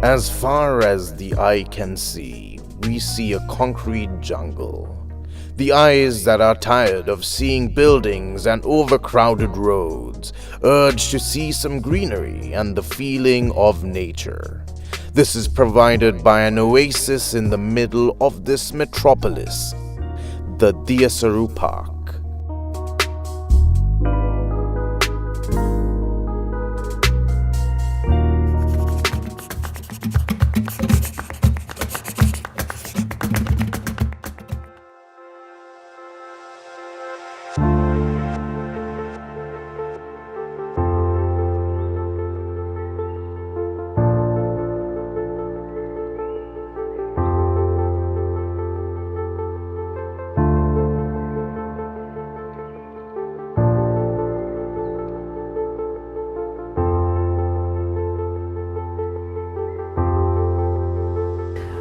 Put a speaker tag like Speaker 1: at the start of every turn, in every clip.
Speaker 1: As far as the eye can see, we see a concrete jungle. The eyes that are tired of seeing buildings and overcrowded roads urge to see some greenery and the feeling of nature. This is provided by an oasis in the middle of this metropolis, the Diyasaru Park.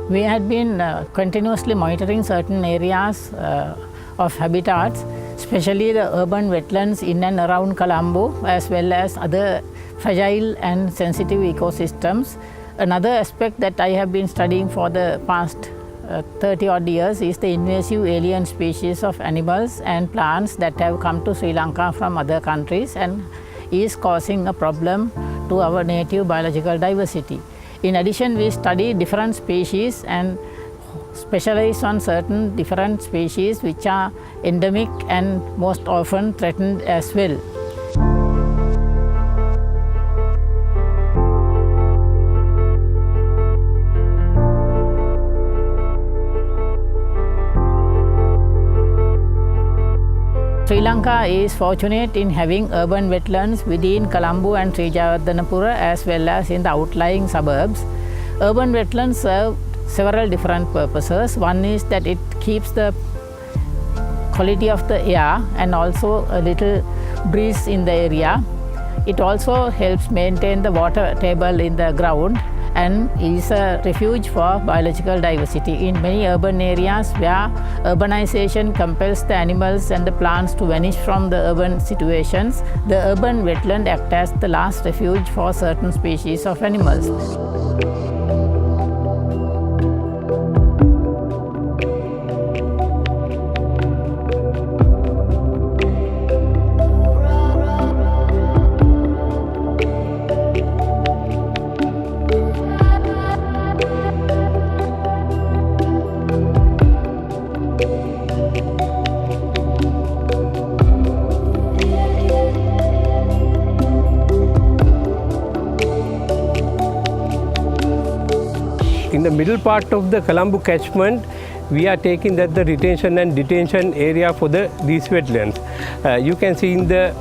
Speaker 2: We had been continuously monitoring certain areas of habitats, especially the urban wetlands in and around Colombo, as well as other fragile and sensitive ecosystems. Another aspect that I have been studying for the past 30 odd years is the invasive alien species of animals and plants that have come to Sri Lanka from other countries and is causing a problem to our native biological diversity. In addition, we study different species and specialize on certain different species which are endemic and most often threatened as well. Sri Lanka is fortunate in having urban wetlands within Colombo and Sri Jayawardenepura as well as in the outlying suburbs. Urban wetlands serve several different purposes. One is that it keeps the quality of the air and also a little breeze in the area. It also helps maintain the water table in the ground and is a refuge for biological diversity. In many urban areas where urbanization compels the animals and the plants to vanish from the urban situations, the urban wetland acts as the last refuge for certain species of animals.
Speaker 3: In the middle part of the Colombo catchment, we are taking that the retention and detention area for these wetlands. You can see in the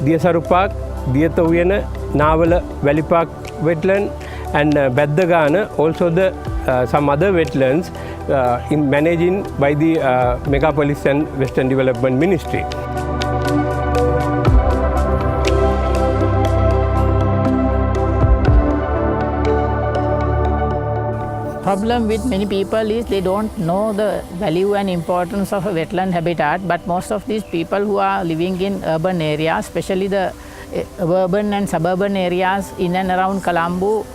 Speaker 3: Diyasaru Park, Diyathawiyana, Navala Valley Park wetland and Baddagana, also some other wetlands in managing by the Megapolis and Western Development Ministry.
Speaker 2: Problem with many people is they don't know the value and importance of a wetland habitat, but most of these people who are living in urban areas, especially the urban and suburban areas in and around Colombo,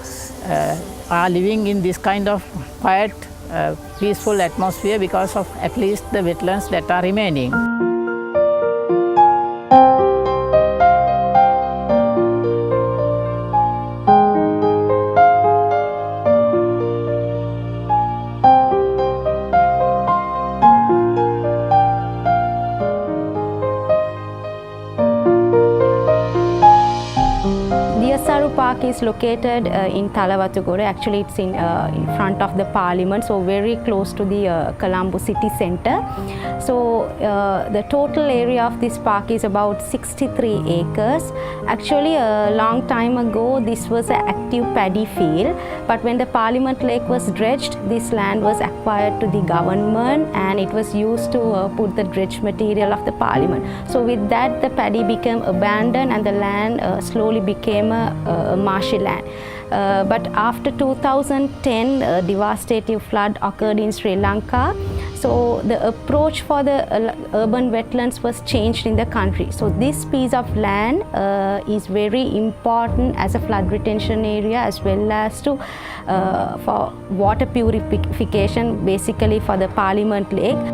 Speaker 2: are living in this kind of quiet, peaceful atmosphere because of at least the wetlands that are remaining.
Speaker 4: Diyasaru Park is located in Thalawathugoda. Actually, it's in front of the Parliament, so very close to the Colombo city centre. So the total area of this park is about 63 acres. Actually, a long time ago, this was an active paddy field, but when the Parliament Lake was dredged, this land was acquired to the government and it was used to put the dredge material of the Parliament. So with that, the paddy became abandoned and the land slowly became a marshy land. But after 2010, a devastating flood occurred in Sri Lanka. So So the approach for the urban wetlands was changed in the country. So this piece of land is very important as a flood retention area, as well as to for water purification, basically for the Parliament Lake.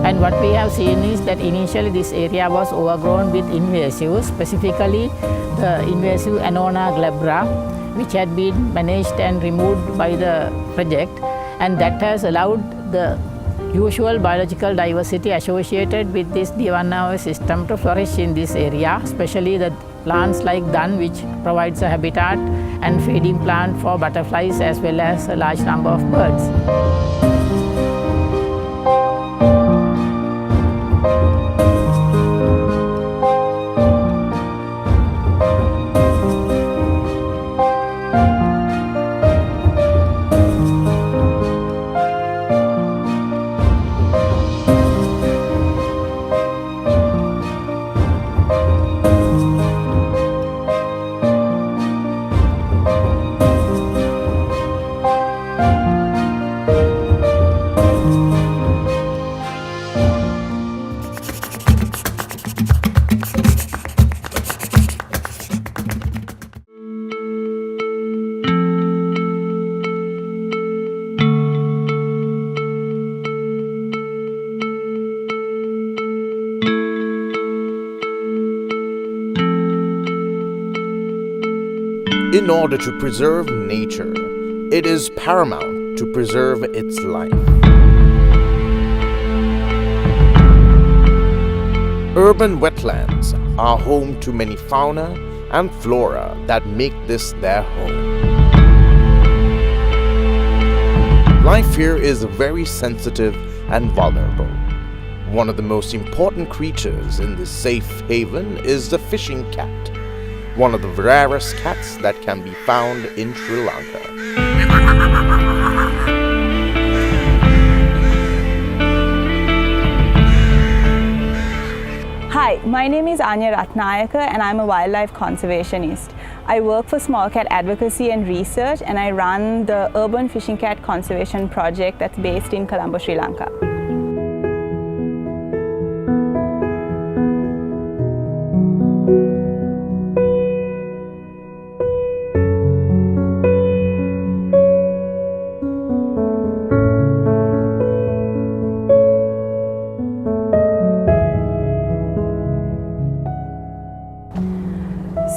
Speaker 2: And what we have seen is that initially this area was overgrown with invasives, specifically the invasive Annona glabra, which had been managed and removed by the project, and that has allowed the usual biological diversity associated with this Diyasaru system to flourish in this area, especially the plants like dun, which provides a habitat and feeding plant for butterflies as well as a large number of birds.
Speaker 1: In order to preserve nature, it is paramount to preserve its life. Urban wetlands are home to many fauna and flora that make this their home. Life here is very sensitive and vulnerable. One of the most important creatures in this safe haven is the fishing cat, one of the rarest cats that can be found in Sri Lanka.
Speaker 5: Hi, my name is Anya Ratnayaka and I'm a wildlife conservationist. I work for small cat advocacy and research, and I run the Urban Fishing Cat Conservation Project that's based in Colombo, Sri Lanka.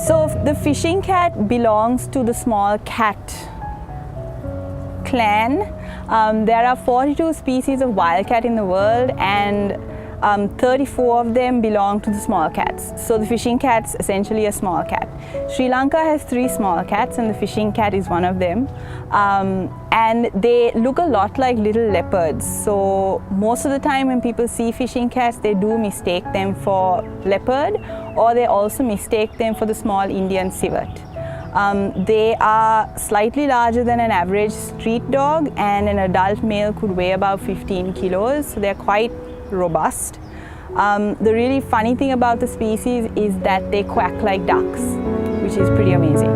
Speaker 5: So the fishing cat belongs to the small cat clan. There are 42 species of wildcat in the world, and 34 of them belong to the small cats. So the fishing cat's essentially a small cat. Sri Lanka has 3 small cats, and the fishing cat is one of them. And they look a lot like little leopards. So most of the time when people see fishing cats, they do mistake them for leopard, or they also mistake them for the small Indian civet. They are slightly larger than an average street dog, and an adult male could weigh about 15 kilos, so they're quite robust. The really funny thing about the species is that they quack like ducks, which is pretty amazing.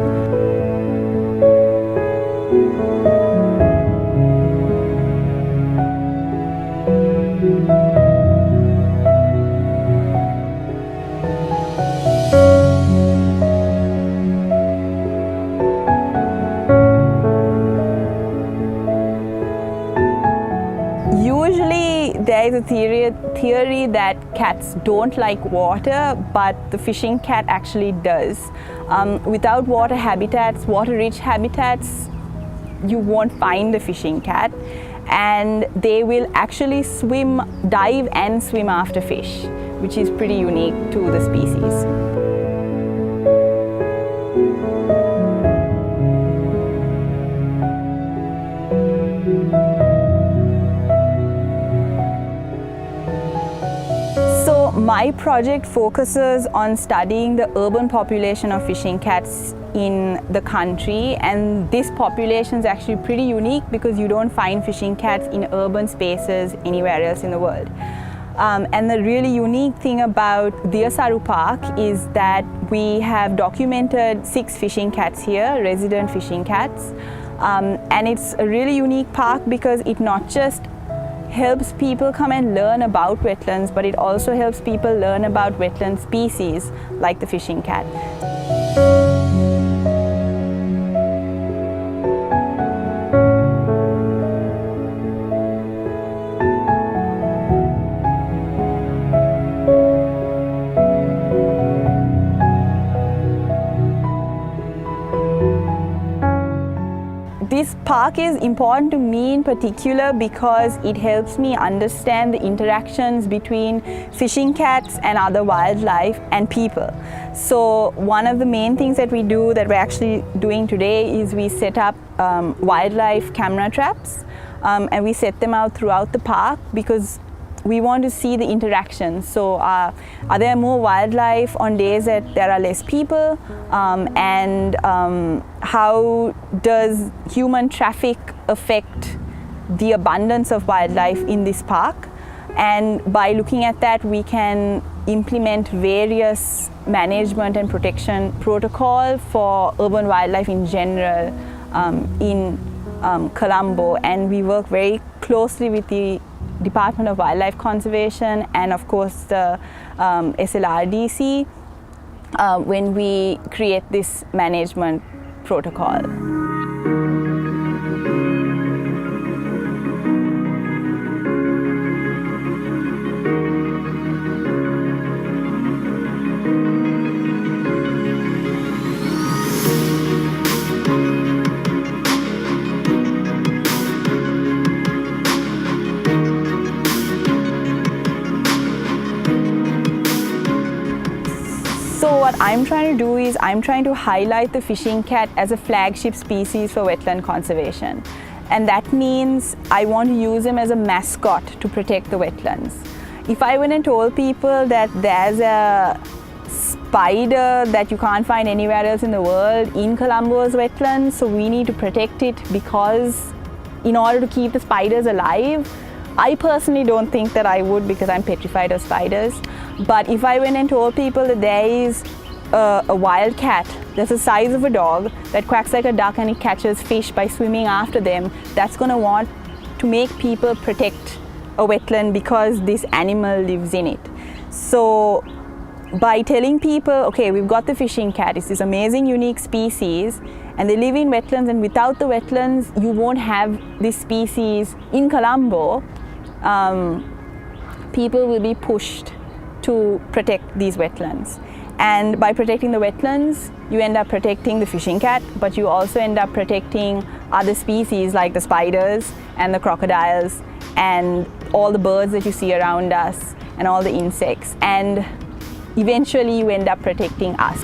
Speaker 5: Usually there is a theory that cats don't like water, but the fishing cat actually does. Without water habitats, water-rich habitats, you won't find the fishing cat, and they will actually dive and swim after fish, which is pretty unique to the species. My project focuses on studying the urban population of fishing cats in the country, and this population is actually pretty unique because you don't find fishing cats in urban spaces anywhere else in the world. And the really unique thing about Diyasaru Park is that we have documented 6 fishing cats here, resident fishing cats. And it's a really unique park because it not just helps people come and learn about wetlands, but it also helps people learn about wetland species like the fishing cat. This park is important to me in particular because it helps me understand the interactions between fishing cats and other wildlife and people. So one of the main things that we do, that we're actually doing today, is we set up wildlife camera traps, and we set them out throughout the park because we want to see the interactions. So are there more wildlife on days that there are less people? And how does human traffic affect the abundance of wildlife in this park? And by looking at that, we can implement various management and protection protocol for urban wildlife in general in Colombo. And we work very closely with the Department of Wildlife Conservation and of course the SLRDC when we create this management protocol. So what I'm trying to do is I'm trying to highlight the fishing cat as a flagship species for wetland conservation. And that means I want to use him as a mascot to protect the wetlands. If I went and told people that there's a spider that you can't find anywhere else in the world in Colombo's wetlands, so we need to protect it because in order to keep the spiders alive, I personally don't think that I would because I'm petrified of spiders. But if I went and told people that there is a wild cat that's the size of a dog that quacks like a duck and it catches fish by swimming after them, that's going to want to make people protect a wetland because this animal lives in it. So by telling people, okay, we've got the fishing cat, it's this amazing unique species and they live in wetlands, and without the wetlands you won't have this species in Colombo, people will be pushed to protect these wetlands. And by protecting the wetlands, you end up protecting the fishing cat, but you also end up protecting other species like the spiders and the crocodiles and all the birds that you see around us and all the insects. And eventually you end up protecting us.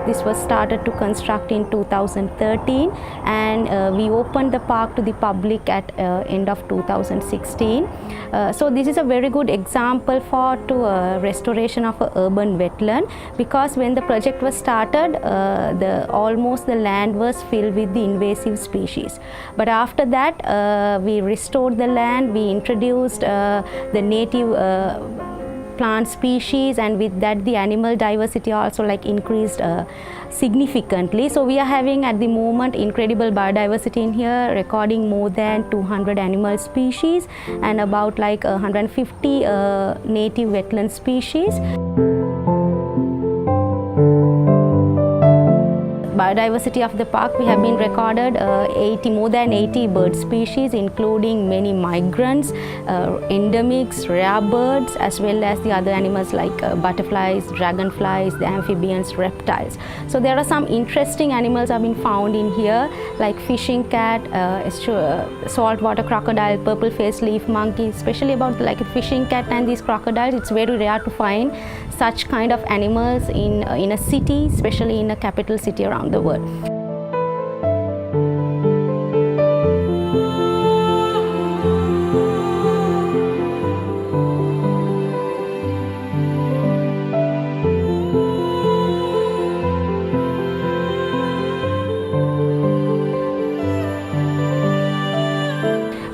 Speaker 4: This was started to construct in 2013 and we opened the park to the public at end of 2016. So this is a very good example for restoration of a urban wetland, because when the project was started, almost the land was filled with the invasive species. But after that, we restored the land, we introduced the native plant species, and with that the animal diversity also increased significantly. So we are having at the moment incredible biodiversity in here, recording more than 200 animal species and about 150 native wetland species. biodiversity of the park, we have been recorded more than 80 bird species, including many migrants, endemics, rare birds, as well as the other animals like butterflies, dragonflies, the amphibians, reptiles. So there are some interesting animals have been found in here, like fishing cat, saltwater crocodile, purple-faced leaf monkey. Especially about like a fishing cat and these crocodiles, it's very rare to find such kind of animals in a city, especially in a capital city around the world.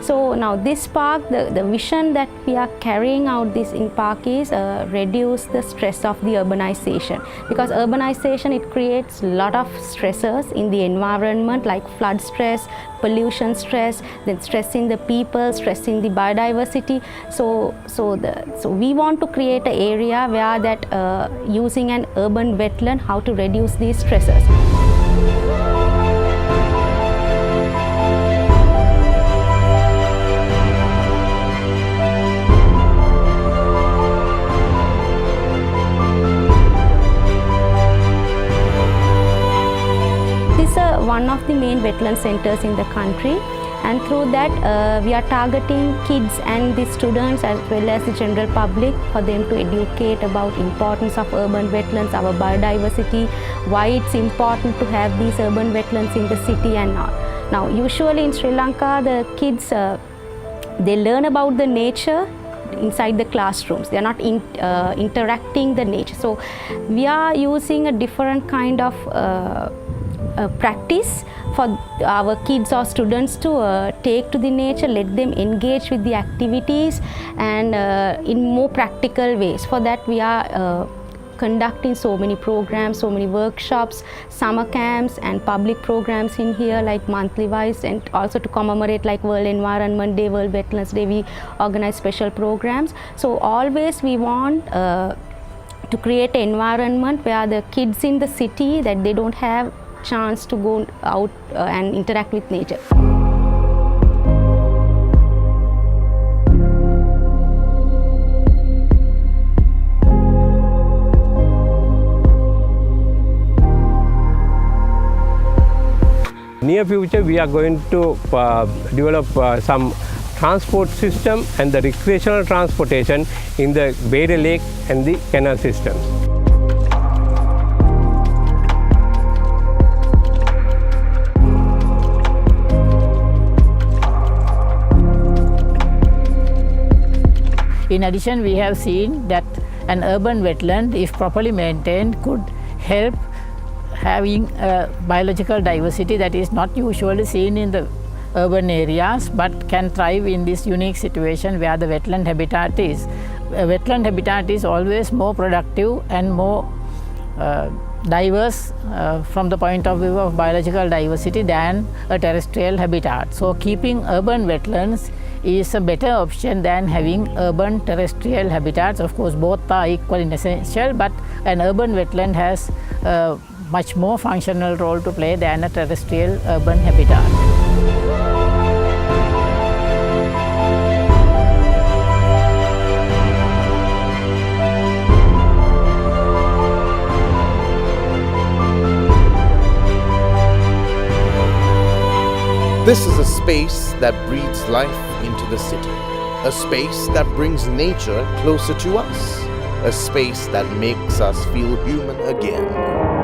Speaker 4: So now this park, the vision that we are carrying out this in park is reduce the stress of the urbanization, because urbanization, it creates a lot of stressors in the environment like flood stress, pollution stress, then stressing the people, stressing the biodiversity. So we want to create an area where that using an urban wetland, how to reduce these stressors. One of the main wetland centers in the country, and through that we are targeting kids and the students as well as the general public for them to educate about importance of urban wetlands, our biodiversity, why it's important to have these urban wetlands in the city and all. Now usually in Sri Lanka the kids they learn about the nature inside the classrooms. They are not interacting the nature. So we are using a different kind of practice for our kids or students to take to the nature, let them engage with the activities and in more practical ways. For that we are conducting so many programs, so many workshops, summer camps and public programs in here like monthly wise, and also to commemorate like World Environment Day, World Wetlands Day, we organize special programs. So always we want to create an environment where the kids in the city, that they don't have chance to go out and interact with nature.
Speaker 3: Near future we are going to develop some transport system and the recreational transportation in the Bere Lake and the canal systems.
Speaker 2: In addition, we have seen that an urban wetland, if properly maintained, could help having a biological diversity that is not usually seen in the urban areas but can thrive in this unique situation where the wetland habitat is. A wetland habitat is always more productive and more diverse from the point of view of biological diversity than a terrestrial habitat. So keeping urban wetlands is a better option than having urban terrestrial habitats. Of course, both are equally essential, but an urban wetland has a much more functional role to play than a terrestrial urban habitat.
Speaker 1: This is a space that breathes life into the city, a space that brings nature closer to us, a space that makes us feel human again.